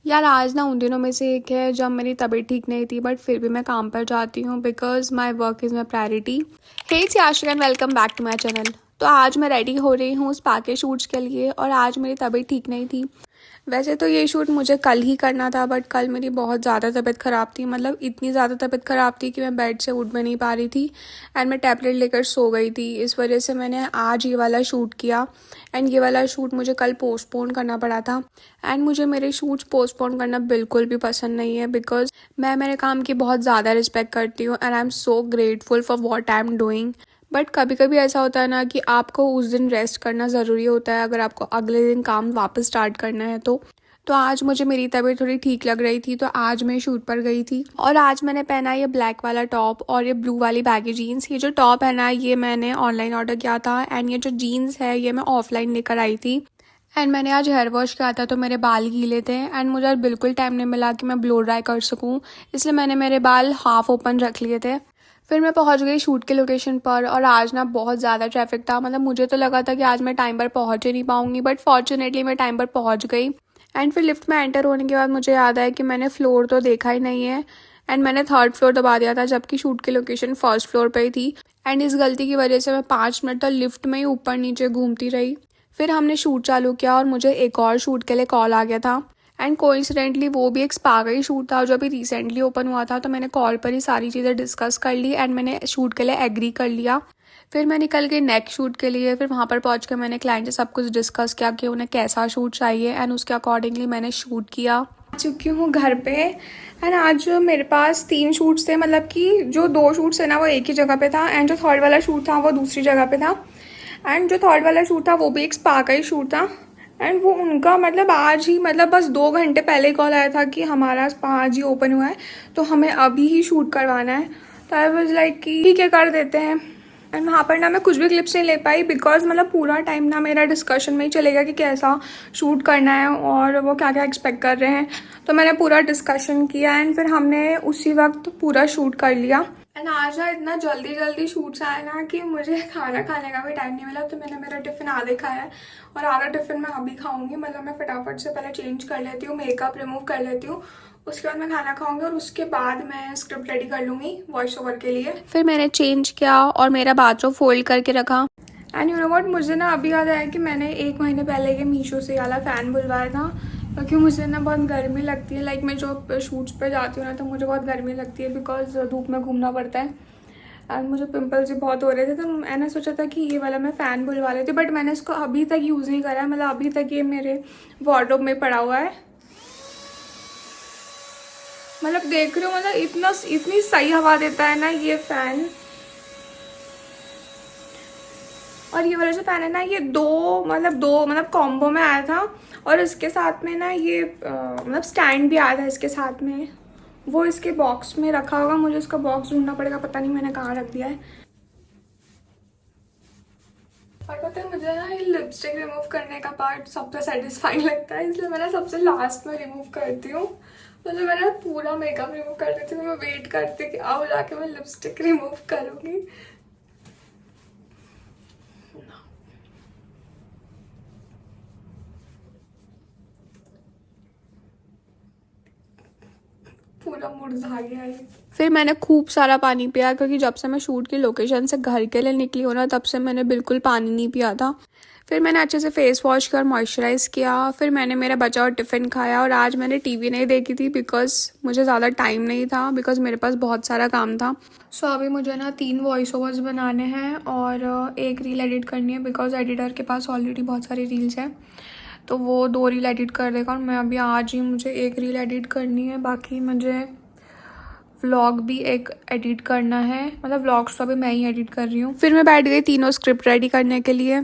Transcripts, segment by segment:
यार आज ना उन दिनों में से एक है जब मेरी तबीयत ठीक नहीं थी, बट फिर भी मैं काम पर जाती हूँ because my work is my priority. Hey आशिक and welcome back to my channel. तो आज मैं रेडी हो रही हूँ स्पा के शूट्स के लिए, और आज मेरी तबीयत ठीक नहीं थी। वैसे तो ये शूट मुझे कल ही करना था, बट कल मेरी बहुत ज़्यादा तबीयत ख़राब थी। मतलब इतनी ज़्यादा तबीयत ख़राब थी कि मैं बेड से उठ भी नहीं पा रही थी, एंड मैं टैबलेट लेकर सो गई थी। इस वजह से मैंने आज ये वाला शूट किया, एंड ये वाला शूट मुझे कल पोस्टपोन करना पड़ा था। एंड मुझे मेरे शूट्स पोस्टपोन करना बिल्कुल भी पसंद नहीं है, बिकॉज मैं मेरे काम की बहुत ज़्यादा रिस्पेक्ट करती हूँ, and I am so grateful for what I am doing. But कभी कभी ऐसा होता है ना कि आपको उस दिन रेस्ट करना ज़रूरी होता है, अगर आपको अगले दिन काम वापस स्टार्ट करना है तो आज मुझे मेरी तबीयत थोड़ी ठीक लग रही थी, तो आज मैं शूट पर गई थी। और आज मैंने पहना ये ब्लैक वाला टॉप और ये ब्लू वाली बैगी जीन्स। ये जो टॉप है ना, ये मैंने ऑनलाइन ऑर्डर किया था, एंड ये जो जीन्स है ये मैं ऑफलाइन लेकर आई थी। एंड मैंने आज हेयर वॉश किया था, तो मेरे बाल गीले थे, एंड मुझे आज बिल्कुल टाइम नहीं मिला कि मैं ब्लो ड्राई कर सकूं, इसलिए मैंने मेरे बाल हाफ ओपन रख लिए थे। फिर मैं पहुंच गई शूट के लोकेशन पर, और आज ना बहुत ज़्यादा ट्रैफिक था। मतलब मुझे तो लगा था कि आज मैं टाइम पर पहुंच ही नहीं पाऊंगी, बट फॉर्चुनेटली मैं टाइम पर पहुंच गई। एंड फिर लिफ्ट में एंटर होने के बाद मुझे याद आया कि मैंने फ्लोर तो देखा ही नहीं है, एंड मैंने थर्ड फ्लोर दबा दिया था, जबकि शूट की लोकेशन फर्स्ट फ्लोर पर ही थी। एंड इस गलती की वजह से मैं 5 मिनट तक लिफ्ट में ही ऊपर नीचे घूमती रही। फिर हमने शूट चालू किया, और मुझे एक और शूट के लिए कॉल आ गया था, एंड कोइंसिडेंटली वो भी एक स्पा का ही शूट था जो अभी रिसेंटली ओपन हुआ था। तो मैंने कॉल पर ही सारी चीज़ें डिस्कस कर ली, एंड मैंने शूट के लिए एग्री कर लिया। फिर मैं निकल गई नेक्स्ट शूट के लिए। फिर वहाँ पर पहुँच कर मैंने क्लाइंट से सब कुछ डिस्कस किया कि उन्हें कैसा शूट चाहिए, एंड उसके अकॉर्डिंगली मैंने शूट किया। आ चुकी हूँ घर पे, एंड आज मेरे पास 3 शूट्स थे। मतलब कि जो 2 शूट्स है ना वो एक ही जगह पे था, एंड जो थर्ड वाला शूट था वो दूसरी जगह पे था। एंड जो थर्ड वाला शूट था वो भी एक स्पा का ही शूट था, एंड वो उनका मतलब आज ही, मतलब बस 2 घंटे पहले कॉल आया था कि हमारा स्पा आज ही ओपन हुआ है, तो हमें अभी ही शूट करवाना है। तो आई वाज लाइक कि ठीक है, कर देते हैं। एंड वहाँ पर ना मैं कुछ भी क्लिप्स नहीं ले पाई, बिकॉज मतलब पूरा टाइम ना मेरा डिस्कशन में ही चलेगा कि कैसा शूट करना है और वो क्या क्या एक्सपेक्ट कर रहे हैं। तो मैंने पूरा डिस्कशन किया, एंड फिर हमने उसी वक्त पूरा शूट कर लिया। एंड आज ना इतना जल्दी जल्दी शूट्स आए ना कि मुझे खाना खाने का भी टाइम नहीं मिला। तो मैंने मेरा टिफ़िन आधे खाया है, और आधा टिफ़िन मैं अभी खाऊंगी। मतलब मैं फटाफट से पहले चेंज कर लेती हूँ, मेकअप रिमूव कर लेती हूँ, उसके बाद मैं खाना खाऊंगी, और उसके बाद मैं स्क्रिप्ट रेडी कर लूँगी वॉइस ओवर के लिए। फिर मैंने चेंज किया और मेरा बाथरूम फोल्ड करके रखा। एंड यू नो व्हाट, मुझे ना अभी याद आया कि मैंने 1 महीने पहले ये मीशो से वाला फ़ैन बुलवाया था, क्योंकि मुझे ना बहुत गर्मी लगती है। लाइक मैं जो शूट्स पे जाती हूँ ना, तो मुझे बहुत गर्मी लगती है, बिकॉज धूप में घूमना पड़ता है, एंड मुझे पिंपल्स भी बहुत हो रहे थे। तो मैंने सोचा था कि ये वाला मैं फ़ैन बुलवा लेती, बट मैंने इसको अभी तक यूज़ नहीं करा है। मतलब अभी तक ये मेरे वार्डरोब में पड़ा हुआ है। मतलब देख रहे हो, मतलब इतनी सही हवा देता है ना ये फ़ैन। और ये वाला जो फ़ैन है ना, ये दो कॉम्बो में आया था, और इसके साथ में ना ये मतलब स्टैंड भी आया था इसके साथ में। वो इसके बॉक्स में रखा होगा, मुझे उसका बॉक्स ढूंढना पड़ेगा, पता नहीं मैंने कहाँ रख दिया है। और पता है, मुझे ना ये लिपस्टिक रिमूव करने का पार्ट सबसे सेटिस्फाइंग लगता है, इसलिए मैं ना सबसे लास्ट में रिमूव करती हूँ। तो जब मैं ना पूरा मेकअप रिमूव कर देती हूँ, मैं वेट करती हूँ कि अब जाके मैं लिपस्टिक रिमूव करूँगी। पूरा मुरझा गया ये। फिर मैंने खूब सारा पानी पिया, क्योंकि जब से मैं शूट की लोकेशन से घर के लिए निकली हूँ ना, तब से मैंने बिल्कुल पानी नहीं पिया था। फिर मैंने अच्छे से फेस वॉश कर मॉइस्चराइज़ किया। फिर मैंने मेरा बचा और टिफ़िन खाया, और आज मैंने टीवी नहीं देखी थी, बिकॉज मुझे ज़्यादा टाइम नहीं था, बिकॉज मेरे पास बहुत सारा काम था। सो अभी मुझे ना 3 वॉइस ओवर्स बनाने हैं, और एक रील एडिट करनी है, बिकॉज एडिटर के पास ऑलरेडी बहुत सारी रील्स हैं, तो वो 2 रील एडिट कर देगा। और मैं अभी आज ही मुझे एक रील एडिट करनी है, बाकी मुझे व्लॉग भी एक एडिट करना है। मतलब व्लॉग्स तो अभी मैं ही एडिट कर रही हूँ। फिर मैं बैठ गई तीनों स्क्रिप्ट रेडी करने के लिए।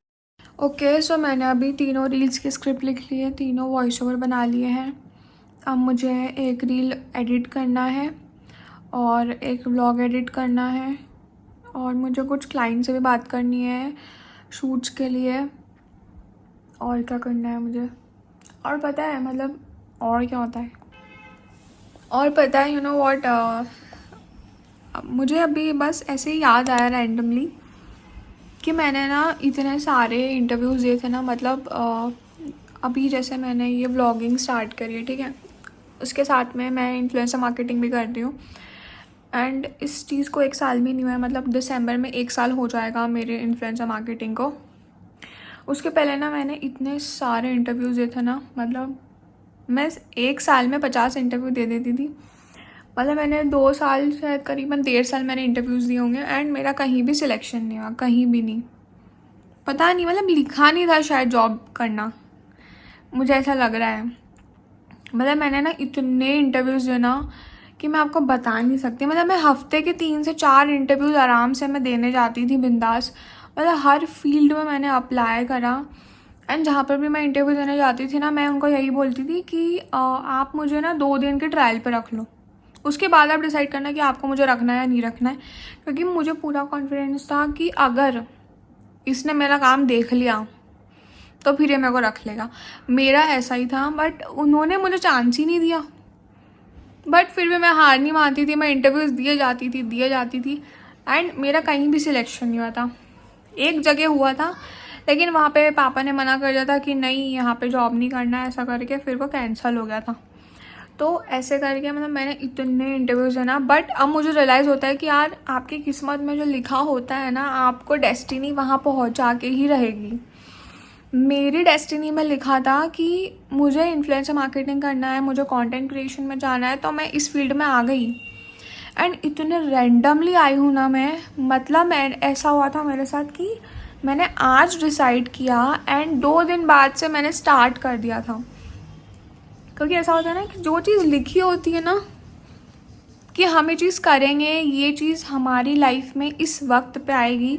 ओके, सो मैंने अभी तीनों रील्स की स्क्रिप्ट लिख ली है, तीनों वॉइस ओवर बना लिए हैं। अब मुझे एक रील एडिट करना है, और एक व्लॉग एडिट करना है, और मुझे कुछ क्लाइंट से भी बात करनी है शूट्स के लिए। और क्या करना है मुझे, और पता है मतलब और क्या होता है, और पता है, यू नो व्हाट, मुझे अभी बस ऐसे ही याद आया रैंडमली कि मैंने ना इतने सारे इंटरव्यूज़ दिए थे ना। मतलब अभी जैसे मैंने ये व्लॉगिंग स्टार्ट करी है, ठीक है, उसके साथ में मैं इन्फ्लुएंसर मार्केटिंग भी कर रही हूँ। एंड इस चीज़ को 1 साल भी नहीं हुआ है, मतलब दिसंबर में 1 साल हो जाएगा मेरे इन्फ्लुएंसर मार्केटिंग को। उसके पहले ना मैंने इतने सारे इंटरव्यूज़ दिए थे ना, मतलब मैं 1 साल में 50 इंटरव्यू दे देती थी। मतलब मैंने 2 साल, शायद करीबन 1.5 साल मैंने इंटरव्यूज़ दिए होंगे एंड मेरा कहीं भी सिलेक्शन नहीं हुआ, कहीं भी नहीं। पता नहीं, मतलब लिखा नहीं था शायद जॉब करना, मुझे ऐसा लग रहा है। मतलब मैंने ना इतने इंटरव्यूज़ दिए ना कि मैं आपको बता नहीं सकती। मतलब मैं हफ्ते के 3 से 4 इंटरव्यूज़ आराम से मैं देने जाती थी बिंदास। मतलब हर फील्ड में मैंने अप्लाई करा एंड जहाँ पर भी मैं इंटरव्यू देने जाती थी ना, मैं उनको यही बोलती थी कि आप मुझे ना 2 दिन के ट्रायल पे रख लो, उसके बाद आप डिसाइड करना कि आपको मुझे रखना है या नहीं रखना है। क्योंकि मुझे पूरा कॉन्फिडेंस था कि अगर इसने मेरा काम देख लिया तो फिर ये मेरे को रख लेगा। मेरा ऐसा ही था, बट उन्होंने मुझे चांस ही नहीं दिया। बट फिर भी मैं हार नहीं मानती थी, मैं इंटरव्यूज़ दिए जाती थी एंड मेरा कहीं भी सिलेक्शन नहीं हुआ था। एक जगह हुआ था, लेकिन वहाँ पे पापा ने मना कर दिया था कि नहीं, यहाँ पे जॉब नहीं करना है, ऐसा करके फिर वो कैंसिल हो गया था। तो ऐसे करके मतलब मैंने इतने इंटरव्यूज़ है ना, बट अब मुझे रियलाइज़ होता है कि यार आपकी किस्मत में जो लिखा होता है ना, आपको डेस्टिनी वहाँ पहुँचा के ही रहेगी। मेरी डेस्टिनी में लिखा था कि मुझे इन्फ्लुएंसर मार्केटिंग करना है, मुझे कंटेंट क्रिएशन में जाना है, तो मैं इस फील्ड में आ गई। एंड इतने रैंडमली आई हूँ ना मैं, मतलब मैं ऐसा हुआ था मेरे साथ कि मैंने आज डिसाइड किया एंड 2 दिन बाद से मैंने स्टार्ट कर दिया था। क्योंकि ऐसा होता है ना कि जो चीज़ लिखी होती है ना कि हम ये चीज़ करेंगे, ये चीज़ हमारी लाइफ में इस वक्त पे आएगी,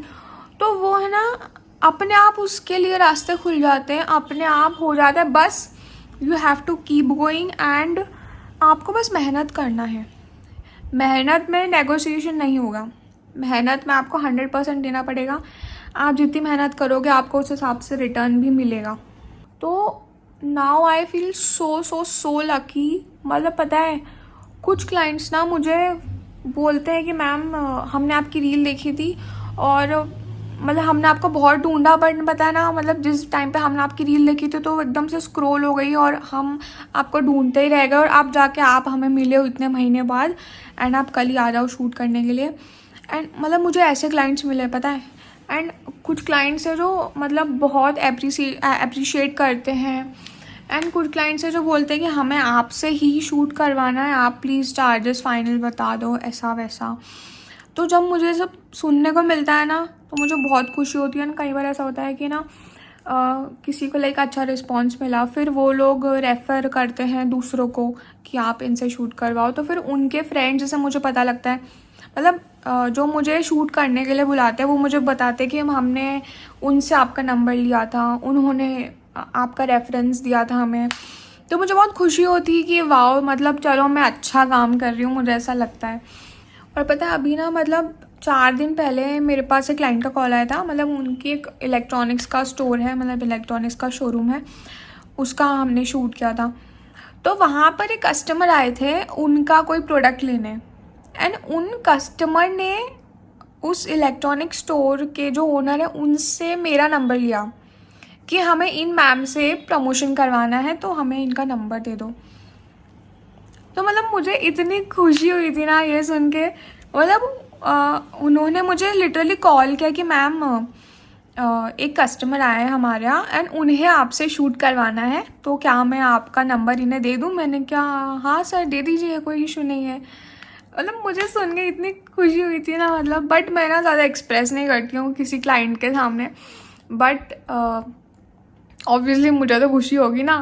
तो वो है ना अपने आप उसके लिए रास्ते खुल जाते हैं, अपने आप हो जाता है। बस you have to keep going and आपको बस मेहनत करना है। मेहनत में नेगोशिएशन नहीं होगा, मेहनत में आपको 100% देना पड़ेगा। आप जितनी मेहनत करोगे आपको उस हिसाब से रिटर्न भी मिलेगा। तो now I feel so lucky. मतलब पता है, कुछ क्लाइंट्स ना मुझे बोलते हैं कि मैम हमने आपकी रील देखी थी और मतलब हमने आपको बहुत ढूंढा, बट पता है ना, मतलब जिस टाइम पे हमने आपकी रील देखी थी तो एकदम से स्क्रॉल हो गई और हम आपको ढूंढते ही रह गए, और आप जाके आप हमें मिले हो इतने महीने बाद एंड आप कल ही आ जाओ शूट करने के लिए। एंड मतलब मुझे ऐसे क्लाइंट्स मिले, पता है। एंड कुछ क्लाइंट्स है जो मतलब बहुत अप्रिशिएट करते हैं एंड कुछ क्लाइंट्स है जो बोलते हैं कि हमें आपसे ही शूट करवाना है, आप प्लीज़ चार्जेस फाइनल बता दो, ऐसा वैसा। तो जब मुझे सब सुनने को मिलता है ना तो मुझे बहुत खुशी होती है। ना कई बार ऐसा होता है कि ना किसी को लाइक अच्छा रिस्पॉन्स मिला, फिर वो लोग रेफ़र करते हैं दूसरों को कि आप इनसे शूट करवाओ, तो फिर उनके फ्रेंड्स जैसे मुझे पता लगता है, मतलब जो मुझे शूट करने के लिए बुलाते हैं वो मुझे बताते हैं कि हमने उनसे आपका नंबर लिया था, उन्होंने आपका रेफरेंस दिया था हमें। तो मुझे बहुत खुशी होती है कि वाओ, मतलब चलो मैं अच्छा काम कर रही हूँ, मुझे ऐसा लगता है। और पता है अभी ना, मतलब 4 दिन पहले मेरे पास एक क्लाइंट का कॉल आया था। मतलब उनकी एक इलेक्ट्रॉनिक्स का स्टोर है, मतलब इलेक्ट्रॉनिक्स का शोरूम है, उसका हमने शूट किया था। तो वहाँ पर एक कस्टमर आए थे उनका कोई प्रोडक्ट लेने, एंड उन कस्टमर ने उस इलेक्ट्रॉनिक स्टोर के जो ओनर है उनसे मेरा नंबर लिया कि हमें इन मैम से प्रमोशन करवाना है, तो हमें इनका नंबर दे दो। तो मतलब मुझे इतनी खुशी हुई थी ना ये सुन के। मतलब उन्होंने मुझे लिटरली कॉल किया कि मैम एक कस्टमर आया है हमारे यहाँ एंड उन्हें आपसे शूट करवाना है, तो क्या मैं आपका नंबर इन्हें दे दूँ? मैंने क्या, हाँ सर दे दीजिए, कोई इशू नहीं है। मतलब मुझे सुन के इतनी खुशी हुई थी ना, मतलब बट मैं ना ज़्यादा एक्सप्रेस नहीं करती हूँ किसी क्लाइंट के सामने, बट ऑब्वियसली मुझे तो खुशी होगी ना।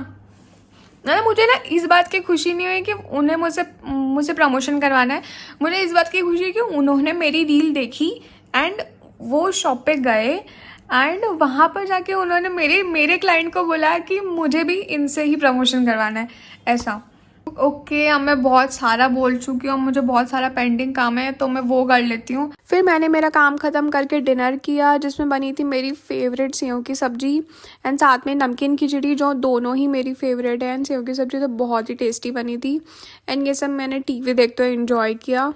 मतलब मुझे ना इस बात की खुशी नहीं हुई कि उन्हें मुझसे प्रमोशन करवाना है, मुझे इस बात की खुशी है कि उन्होंने मेरी रील देखी एंड वो शॉप पे गए एंड वहाँ पर जाके उन्होंने मेरे क्लाइंट को बोला कि मुझे भी इनसे ही प्रमोशन करवाना है, ऐसा। ओके, अब मैं बहुत सारा बोल चुकी हूँ, मुझे बहुत सारा पेंडिंग काम है तो मैं वो कर लेती हूँ। फिर मैंने मेरा काम ख़त्म करके डिनर किया, जिसमें बनी थी मेरी फेवरेट सेव की सब्ज़ी एंड साथ में नमकीन खिचड़ी, जो दोनों ही मेरी फेवरेट है। एंड सेव की सब्ज़ी तो बहुत ही टेस्टी बनी थी एंड ये सब मैंने टीवी देखते हुए इन्जॉय किया।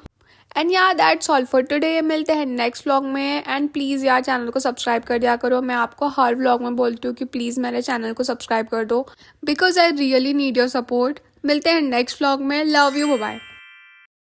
एंड यार दैट्स ऑल फॉर टुडे। मिलते हैं नेक्स्ट व्लॉग में एंड प्लीज़ यार चैनल को सब्सक्राइब कर दिया करो। मैं आपको हर व्लॉग में बोलती हूँ कि प्लीज़ मेरे चैनल को सब्सक्राइब कर दो, because I really need your support. मिलते हैं नेक्स्ट व्लॉग में। Love you, bye.